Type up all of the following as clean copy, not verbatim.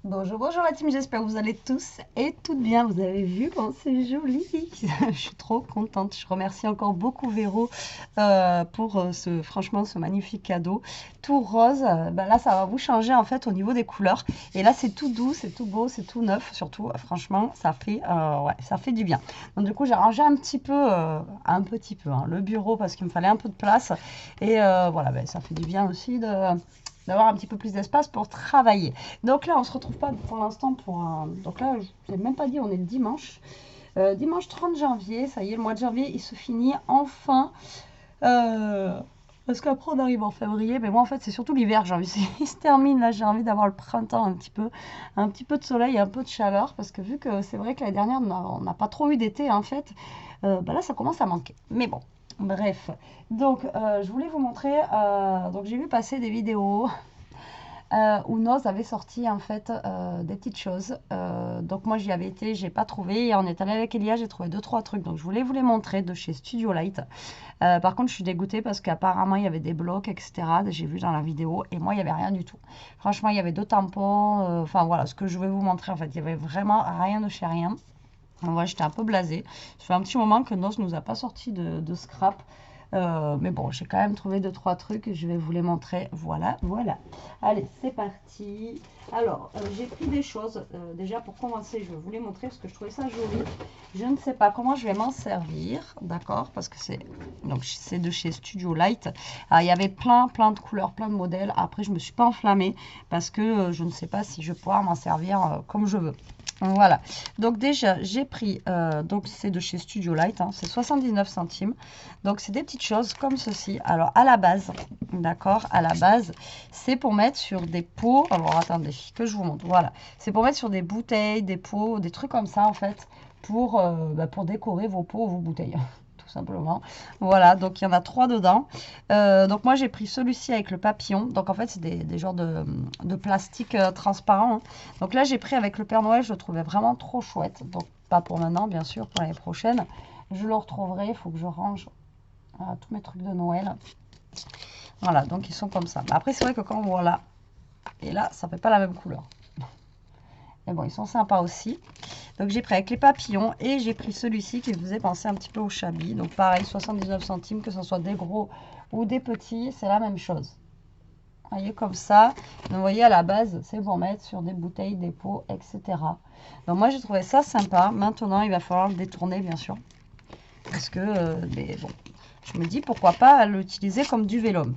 Bonjour, bonjour la team, j'espère que vous allez tous et toutes bien. Vous avez vu comment c'est joli. Je suis trop contente. Je remercie encore beaucoup Véro pour franchement, ce magnifique cadeau. Tout rose, là ça va vous changer en fait au niveau des couleurs. Et là c'est tout doux, c'est tout beau, c'est tout neuf. Surtout, franchement, ouais, ça fait du bien. Donc du coup j'ai rangé un petit peu, hein, le bureau parce qu'il me fallait un peu de place. Et voilà, ça fait du bien aussi d'avoir un petit peu plus d'espace pour travailler. Donc là, on se retrouve pas pour l'instant pour un... Donc là, je vous ai même pas dit, on est le dimanche. Dimanche 30 janvier, ça y est, le mois de janvier, il se finit enfin. Euh, Parce qu'après, on arrive en février. Mais moi, en fait, c'est surtout l'hiver. J'ai envie, il se termine là. J'ai envie d'avoir le printemps un petit peu de soleil, un peu de chaleur. Parce que vu que c'est vrai que l'année dernière, on n'a pas trop eu d'été, en fait. Là, ça commence à manquer. Mais bon, bref. Donc, je voulais vous montrer. Donc, j'ai vu passer des vidéos où Noz avait sorti en fait des petites choses. Donc moi j'y avais été, j'ai pas trouvé. Et on est allé avec Elia, j'ai trouvé deux trois trucs. Donc je voulais vous les montrer de chez Studio Light. Par contre je suis dégoûtée parce qu'apparemment il y avait des blocs, etc. J'ai vu dans la vidéo et moi il y avait rien du tout. Franchement il y avait deux tampons. Enfin voilà ce que je vais vous montrer en fait. Il y avait vraiment rien de chez rien. Moi j'étais un peu blasée. Ça fait un petit moment que Noz nous a pas sorti de scrap. Mais bon, j'ai quand même trouvé deux trois trucs. Je vais vous les montrer. Voilà, voilà. Allez, c'est parti. Alors, j'ai pris des choses. Déjà, pour commencer, je vais vous les montrer parce que je trouvais ça joli. Je ne sais pas comment je vais m'en servir, d'accord? Parce que c'est de chez Studio Light. Alors, il y avait plein de couleurs, plein de modèles. Après, je me suis pas enflammée parce que je ne sais pas si je vais pouvoir m'en servir comme je veux. Voilà, donc déjà j'ai pris, donc c'est de chez Studio Light, hein, c'est 79 centimes. Donc c'est des petites choses comme ceci. Alors à la base, d'accord, à la base, c'est pour mettre sur des pots. Alors attendez, que je vous montre. Voilà, c'est pour mettre sur des bouteilles, des pots, des trucs comme ça en fait, pour décorer vos pots ou vos bouteilles. Tout simplement. Voilà, donc il y en a trois dedans. Donc moi j'ai pris celui-ci avec le papillon. Donc en fait c'est des genres de plastique transparent, hein. Donc là j'ai pris avec le Père Noël, je le trouvais vraiment trop chouette. Donc pas pour maintenant bien sûr, pour l'année prochaine. Je le retrouverai, il faut que je range tous mes trucs de Noël. Voilà, donc ils sont comme ça. Mais après c'est vrai que quand on voit là, et là ça fait pas la même couleur. Mais bon, ils sont sympas aussi. Donc j'ai pris avec les papillons et j'ai pris celui-ci qui me faisait penser un petit peu au Chabi. Donc pareil, 79 centimes, que ce soit des gros ou des petits, c'est la même chose. Vous voyez comme ça. Donc vous voyez à la base, c'est pour mettre sur des bouteilles, des pots, etc. Donc moi j'ai trouvé ça sympa. Maintenant il va falloir le détourner bien sûr. Parce que, mais bon, je me dis pourquoi pas l'utiliser comme du vélum.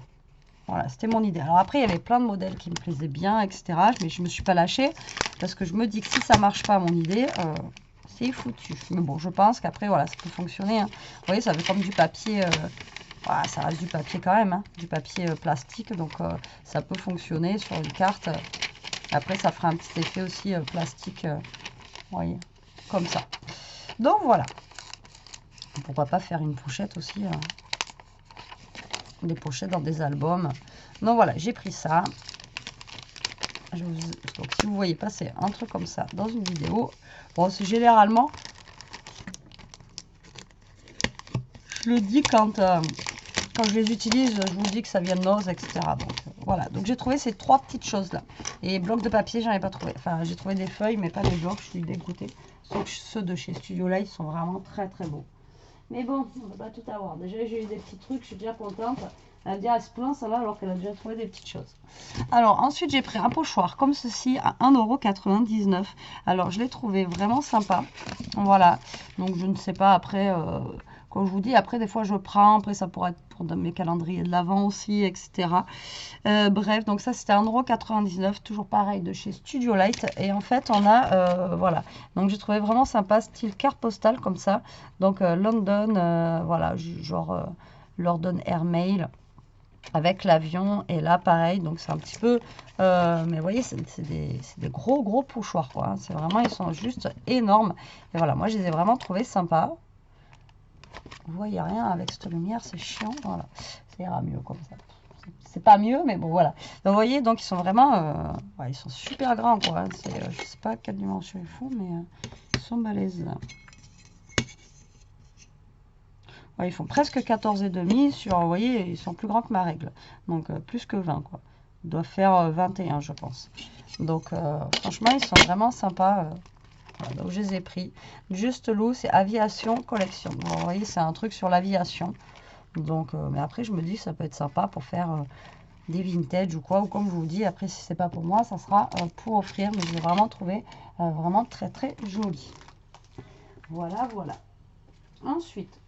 Voilà, c'était mon idée. Alors après, il y avait plein de modèles qui me plaisaient bien, etc. Mais je ne me suis pas lâchée parce que je me dis que si ça ne marche pas, mon idée, c'est foutu. Mais bon, je pense qu'après, voilà, ça peut fonctionner, hein. Vous voyez, ça fait comme du papier. Voilà, ça reste du papier quand même, hein, du papier plastique. Donc, ça peut fonctionner sur une carte. Après, ça fera un petit effet aussi plastique. Vous voyez, comme ça. Donc, voilà. Pourquoi pas faire une pochette aussi, des pochettes dans des albums. Donc voilà, j'ai pris ça. Donc si vous voyez passer un truc comme ça dans une vidéo, bon c'est généralement, je le dis quand je les utilise, je vous dis que ça vient de Noz, etc. Donc voilà, donc j'ai trouvé ces trois petites choses là. Et blocs de papier, j'en ai pas trouvé. Enfin, j'ai trouvé des feuilles, mais pas des blocs, je suis dégoûtée. Sauf que ceux de chez Studio Light sont vraiment très beaux. Mais bon, on va pas tout avoir. Déjà, j'ai eu des petits trucs, je suis déjà contente. Elle va dire, elle se plaint, ça va, alors qu'elle a déjà trouvé des petites choses. Alors, ensuite, j'ai pris un pochoir comme ceci à 1,99 €. Alors, je l'ai trouvé vraiment sympa. Voilà. Donc, je ne sais pas, après, comme je vous dis, après, des fois, je prends. Après, ça pourrait être pour mes calendriers de l'Avent aussi, etc. Bref, donc ça, c'était 1,99 €. Toujours pareil, de chez Studio Light. Et en fait, on a, voilà. Donc, j'ai trouvé vraiment sympa, style carte postale, comme ça. Donc, London, voilà, genre London Airmail avec l'avion. Et là, pareil, donc c'est un petit peu... mais vous voyez, c'est des gros pochoirs, quoi, hein. C'est vraiment, ils sont juste énormes. Et voilà, moi, je les ai vraiment trouvés sympas. Vous voyez rien avec cette lumière, c'est chiant. Voilà, ça ira mieux comme ça. C'est pas mieux, mais bon, voilà. Donc, vous voyez, donc ils sont vraiment... ouais, ils sont super grands, quoi, hein. Je sais pas quelle dimension ils font, mais ils sont balèzes, là. Ils font presque 14,5 sur, vous voyez, ils sont plus grands que ma règle. Donc, plus que 20, quoi. Il doit faire 21, je pense. Donc, franchement, ils sont vraiment sympas. Voilà, donc, je les ai pris. Juste Loup, c'est Aviation Collection. Bon, vous voyez, c'est un truc sur l'aviation. Donc, mais après, je me dis que ça peut être sympa pour faire des vintage ou quoi. Ou comme je vous dis, après, si c'est pas pour moi, ça sera pour offrir. Mais je l'ai vraiment trouvé vraiment très, très joli. Voilà, voilà. Ensuite,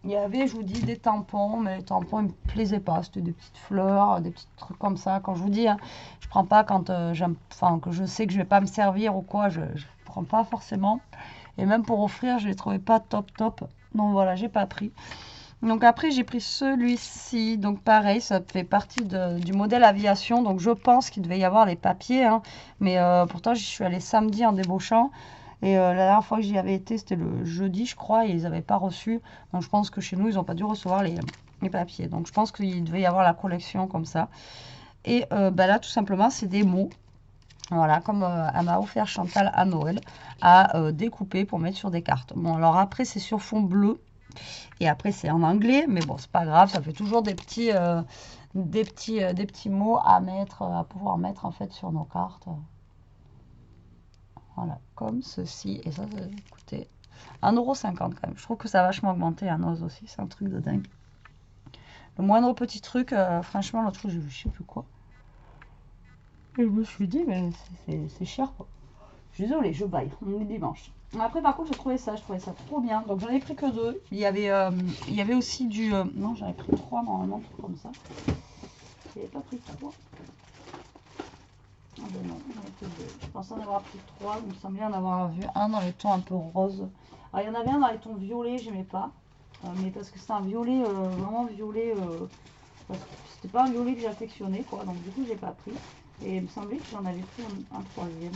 il y avait, je vous dis, des tampons, mais les tampons, ils me plaisaient pas. C'était des petites fleurs, des petits trucs comme ça. Quand je vous dis, hein, je prends pas quand j'aime, enfin, que je sais que je vais pas me servir ou quoi, je prends pas forcément. Et même pour offrir, je les trouvais pas top top. Donc voilà, j'ai pas pris. Donc après, j'ai pris celui-ci. Donc pareil, ça fait partie du modèle aviation. Donc je pense qu'il devait y avoir les papiers, hein. Mais pourtant, j'y suis allée samedi en débauchant. Et la dernière fois que j'y avais été, c'était le jeudi, je crois, et ils n'avaient pas reçu. Donc je pense que chez nous, ils n'ont pas dû recevoir les papiers. Donc je pense qu'il devait y avoir la collection comme ça. Et bah là, tout simplement, c'est des mots. Voilà, comme elle m'a offert Chantal à Noël, à découper pour mettre sur des cartes. Bon, alors après, c'est sur fond bleu. Et après, c'est en anglais. Mais bon, c'est pas grave, ça fait toujours des petits mots à mettre, à pouvoir mettre en fait sur nos cartes. Voilà, comme ceci. Et ça coûtait 1,50 € quand même. Je trouve que ça a vachement augmenté à Noz aussi. C'est un truc de dingue. Le moindre petit truc, franchement, l'autre fois, j'ai vu je sais plus quoi. Et je me suis dit, mais c'est cher quoi. Je suis désolée, je baille. On est dimanche. Après, par contre, je trouvais ça trop bien. Donc, j'en ai pris que 2. Il y avait aussi du. Non, j'en ai pris 3 normalement, tout comme ça. J'avais pas pris 3. Ah ben non, j'en ai pris 2. Je pensais en avoir pris 3. Il me semblait en avoir vu un dans les tons un peu rose. Alors, il y en avait un dans les tons violets, j'aimais pas. Mais parce que c'est un violet, vraiment violet. Parce que c'était pas un violet que j'affectionnais, quoi. Donc, du coup, j'ai pas pris. Et il me semblait que j'en avais pris un troisième.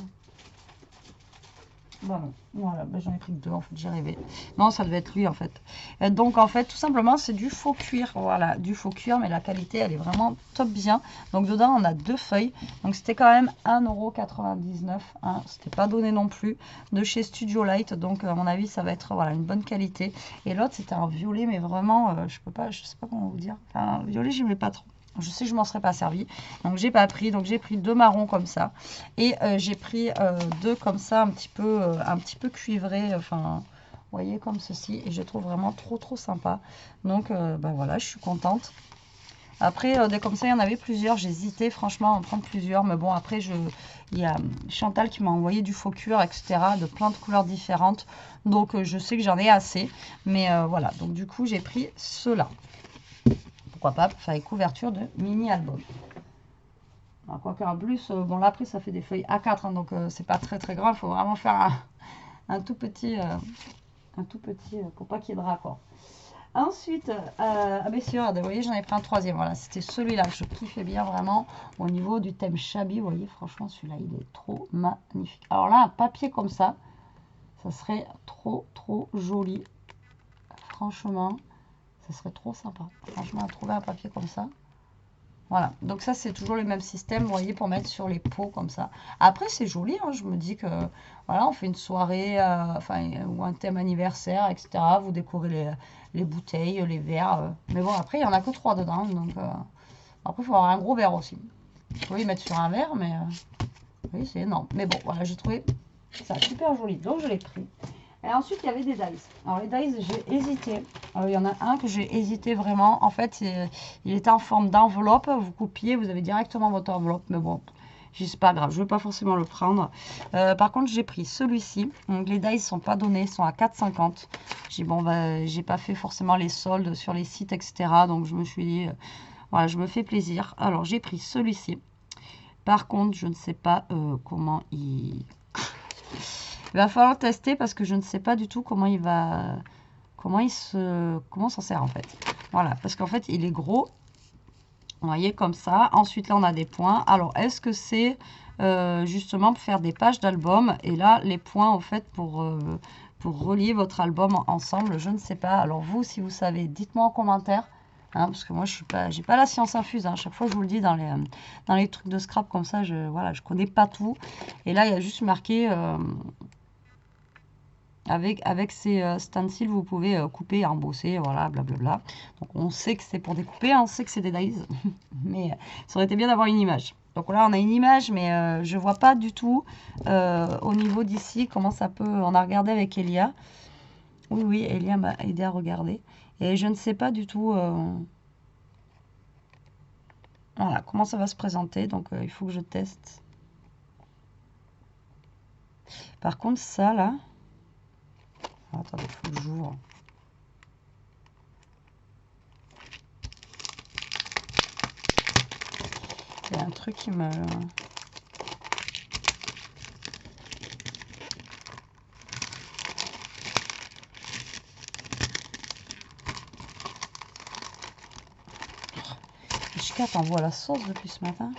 Bah non, voilà, bah j'en ai pris que 2 en fait, j'y arrivais. Non, ça devait être lui en fait. Et donc en fait, tout simplement, c'est du faux cuir. Voilà, du faux cuir, mais la qualité, elle est vraiment top bien. Donc dedans, on a 2 feuilles. Donc c'était quand même 1,99 €. Hein. C'était pas donné non plus. De chez Studio Light. Donc à mon avis, ça va être voilà, une bonne qualité. Et l'autre, c'était un violet, mais vraiment, je sais pas comment vous dire. Enfin, violet, j'aimais pas trop. Je sais que je m'en serais pas servi, donc j'ai pas pris. Donc j'ai pris 2 marrons comme ça et j'ai pris 2 comme ça un petit peu cuivrés, enfin vous voyez comme ceci, et je trouve vraiment trop sympa. Donc bah voilà, je suis contente. Après des comme ça, il y en avait plusieurs. J'hésitais franchement à en prendre plusieurs, mais bon après il y a Chantal qui m'a envoyé du faux cuir, etc. de plein de couleurs différentes. Donc je sais que j'en ai assez, mais voilà. Donc du coup j'ai pris ceux-là. Pourquoi pas pour faire les couvertures de mini-album. Quoique en plus, bon là après ça fait des feuilles A4, hein, donc c'est pas très grave. Il faut vraiment faire un tout petit, pour pas qu'il y ait de raccord. Ensuite, ah bien sûr, vous voyez, j'en ai pris un troisième. Voilà, c'était celui-là que je kiffais bien vraiment au niveau du thème Shabby. Vous voyez, franchement, celui-là, il est trop magnifique. Alors là, un papier comme ça serait trop joli. Franchement, ça serait trop sympa. Franchement, trouver un papier comme ça. Voilà, donc ça c'est toujours le même système, vous voyez, pour mettre sur les pots comme ça. Après c'est joli, hein, je me dis que voilà, on fait une soirée, ou un thème anniversaire, etc. Vous décorez les bouteilles, les verres. Mais bon, après il n'y en a que 3 dedans, donc après il faut avoir un gros verre aussi. Vous pouvez y mettre sur un verre, mais oui, c'est énorme. Mais bon, voilà, j'ai trouvé ça super joli, donc je l'ai pris. Et ensuite, il y avait des dies. Alors, les dies, j'ai hésité. Il y en a un que j'ai hésité vraiment. En fait, il était en forme d'enveloppe. Vous coupiez, vous avez directement votre enveloppe. Mais bon, c'est pas grave. Je ne veux pas forcément le prendre. Par contre, j'ai pris celui-ci. Donc, les dies ne sont pas donnés. Ils sont à 4,50 €. J'ai bon, bah, j'ai pas fait forcément les soldes sur les sites, etc. Donc, je me suis dit, voilà, je me fais plaisir. Alors, j'ai pris celui-ci. Par contre, je ne sais pas comment il... Il va falloir tester parce que je ne sais pas du tout comment s'en sert en fait. Voilà, parce qu'en fait, il est gros. Vous voyez, comme ça. Ensuite, là, on a des points. Alors, est-ce que c'est justement pour faire des pages d'album? Et là, les points, en fait, pour relier votre album ensemble, je ne sais pas. Alors, vous, si vous savez, dites-moi en commentaire. Hein, parce que moi, j'ai pas la science infuse. Hein. Chaque fois, je vous le dis, dans les trucs de scrap comme ça, je connais pas tout. Et là, il y a juste marqué... Avec ces stencils, vous pouvez couper, embosser, voilà, blablabla. Donc on sait que c'est pour découper, on sait que c'est des dies, mais ça aurait été bien d'avoir une image. Donc là, on a une image, mais je vois pas du tout au niveau d'ici comment ça peut... On a regardé avec Elia. Oui, oui, Elia m'a aidé à regarder. Et je ne sais pas du tout voilà, comment ça va se présenter. Donc il faut que je teste. Par contre, ça, là... Attendez, il faut que j'ouvre. Il y a un truc qui me... Chika t'envoie la sauce depuis ce matin.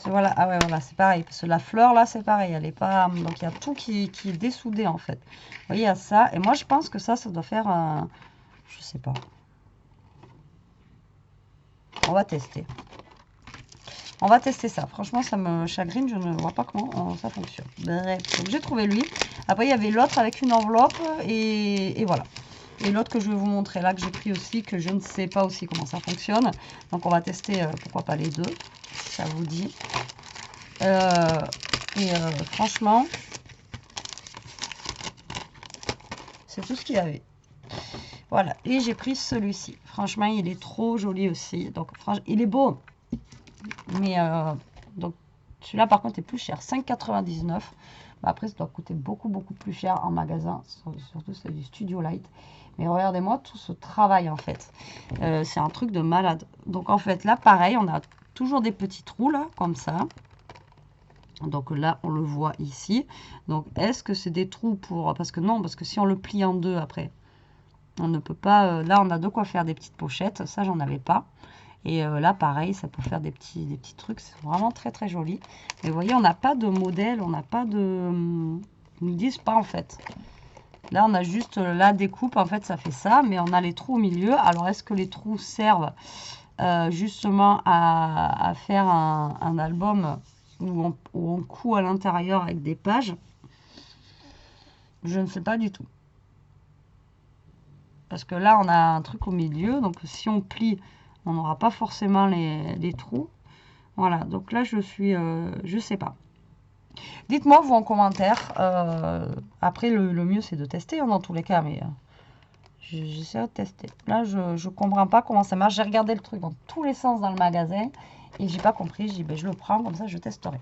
Voilà, ah ouais, voilà, c'est pareil. Parce que la fleur, là, c'est pareil. Elle est pas... Donc, il y a tout qui est dessoudé, en fait. Vous voyez, il y a ça. Et moi, je pense que ça doit faire un... Je sais pas. On va tester. On va tester ça. Franchement, ça me chagrine. Je ne vois pas comment ça fonctionne. Bref, donc j'ai trouvé lui. Après, il y avait l'autre avec une enveloppe. Et voilà. Et l'autre que je vais vous montrer là, que j'ai pris aussi, que je ne sais pas aussi comment ça fonctionne. Donc, on va tester, pourquoi pas les deux. Ça vous dit. Franchement, c'est tout ce qu'il y avait. Voilà, et j'ai pris celui-ci. Franchement, il est trop joli aussi. Donc, il est beau. Mais, donc, celui-là, par contre, est plus cher. 5,99 €. Après, ça doit coûter beaucoup, beaucoup plus cher en magasin. Surtout, c'est du Studio Light. Mais regardez-moi tout ce travail, en fait. C'est un truc de malade. Donc, en fait, là, pareil, on a toujours des petits trous, là, comme ça. Donc là, on le voit ici. Donc, est-ce que c'est des trous pour... Parce que non, parce que si on le plie en deux après, on ne peut pas... là, on a de quoi faire des petites pochettes. Ça, j'en avais pas. Et là, pareil, ça peut faire des petits trucs. C'est vraiment très, très joli. Mais vous voyez, on n'a pas de modèle. On n'a pas de... Ils ne disent pas, en fait. Là, on a juste la découpe. En fait, ça fait ça. Mais on a les trous au milieu. Alors, est-ce que les trous servent justement à faire un album où on coud à l'intérieur avec des pages? Je ne sais pas du tout. Parce que là, on a un truc au milieu. Donc, si on plie, on n'aura pas forcément les trous. Voilà. Donc là, je sais pas. Dites-moi, vous, en commentaire. Après, le mieux, c'est de tester, hein, dans tous les cas. Mais j'essaie de tester. Là, je ne comprends pas comment ça marche. J'ai regardé le truc dans tous les sens dans le magasin. Et j'ai pas compris. J'ai dit, ben, je le prends. Comme ça, je testerai.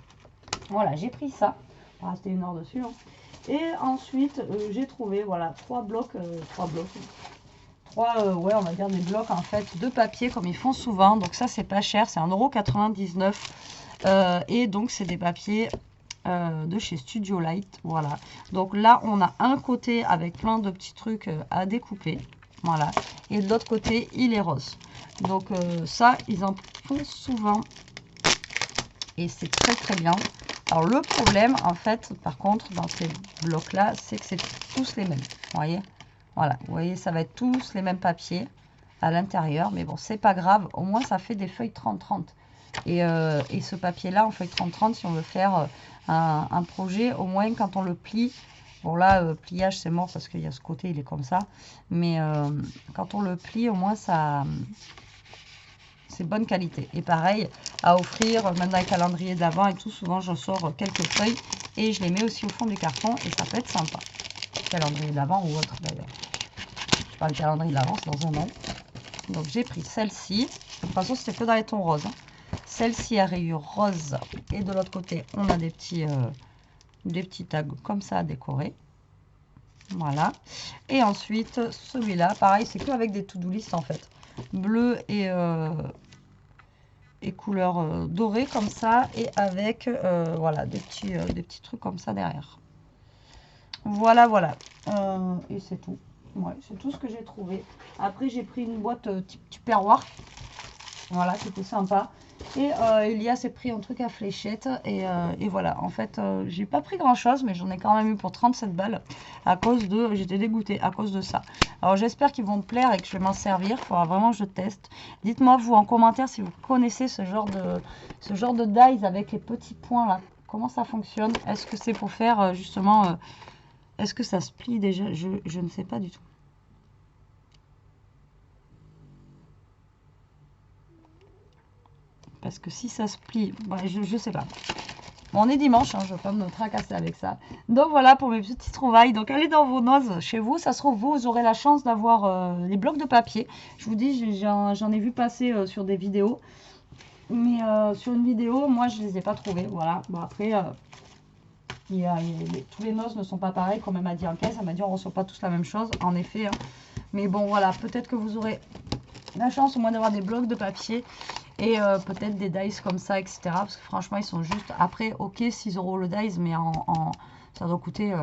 Voilà, j'ai pris ça. On va rester une heure dessus. Hein. Et ensuite, j'ai trouvé, voilà, trois blocs, ouais, on va dire des blocs en fait de papier comme ils font souvent. Donc ça, c'est pas cher, c'est 1,99 €. Et donc, c'est des papiers de chez Studio Light. Voilà. Donc là, on a un côté avec plein de petits trucs à découper. Voilà. Et de l'autre côté, il est rose. Donc ça, ils en font souvent. Et c'est très très bien. Alors le problème, en fait, par contre, dans ces blocs-là, c'est que c'est tous les mêmes. Vous voyez? Voilà, vous voyez, ça va être tous les mêmes papiers à l'intérieur. Mais bon, c'est pas grave. Au moins, ça fait des feuilles 30-30. Et ce papier-là, en feuille 30-30, si on veut faire un projet, au moins quand on le plie, bon là, pliage, c'est mort parce qu'il y a ce côté, il est comme ça. Mais quand on le plie, au moins, ça... c'est bonne qualité. Et pareil, à offrir, même dans les calendriers d'avant et tout, souvent je sors quelques feuilles et je les mets aussi au fond du carton et ça peut être sympa. Calendrier d'avant ou autre d'ailleurs. Je parle du calendrier d'avant, c'est dans un an. Donc j'ai pris celle-ci. De toute façon, c'était que dans les tons roses. Hein. Celle-ci à rayures roses. Et de l'autre côté, on a des petits tags comme ça à décorer. Voilà. Et ensuite, celui-là, pareil, c'est que avec des to-do list en fait. Bleu et couleur dorée comme ça. Et avec, voilà, des petits trucs comme ça derrière. Voilà, voilà. Et c'est tout. Ouais, c'est tout ce que j'ai trouvé. Après, j'ai pris une boîte type Tupperware. Voilà, c'était sympa. Et Elia s'est pris un truc à fléchettes. Et voilà, en fait, j'ai pas pris grand chose, mais j'en ai quand même eu pour 37 balles. À cause de... J'étais dégoûtée à cause de ça. Alors, j'espère qu'ils vont me plaire et que je vais m'en servir. Il faudra vraiment que je teste. Dites-moi, vous, en commentaire, si vous connaissez ce genre de dies avec les petits points là. Comment ça fonctionne? Est-ce que c'est pour faire, justement... Est-ce que ça se plie déjà? Je ne sais pas du tout. Parce que si ça se plie, ouais, je sais pas. Bon, on est dimanche, hein, je ne vais pas me tracasser avec ça. Donc voilà pour mes petites trouvailles. Donc allez dans vos noces chez vous. Ça se trouve, vous aurez la chance d'avoir les blocs de papier. Je vous dis, j'en ai vu passer sur des vidéos. Mais sur une vidéo, moi, je ne les ai pas trouvés. Voilà. Bon, après, tous les noces ne sont pas pareils, comme elle m'a dit en caisse. Elle m'a dit, on ne reçoit pas tous la même chose, en effet. Hein. Mais bon, voilà, peut-être que vous aurez la chance au moins d'avoir des blocs de papier et peut-être des dice comme ça, etc. Parce que franchement, ils sont juste... Après, ok, 6 € le dice, mais ça doit coûter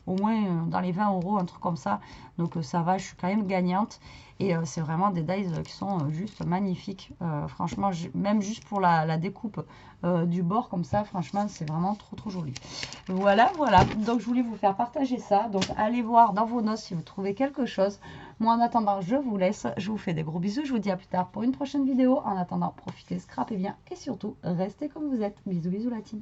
au moins dans les 20 €, un truc comme ça. Donc ça va, je suis quand même gagnante. Et c'est vraiment des dice qui sont juste magnifiques. Franchement, même juste pour la découpe du bord comme ça, franchement, c'est vraiment trop trop joli. Voilà, voilà. Donc je voulais vous faire partager ça. Donc allez voir dans vos notes si vous trouvez quelque chose. Moi, en attendant, je vous laisse. Je vous fais des gros bisous. Je vous dis à plus tard pour une prochaine vidéo. En attendant, profitez, scrapez bien et surtout, restez comme vous êtes. Bisous, bisous la team.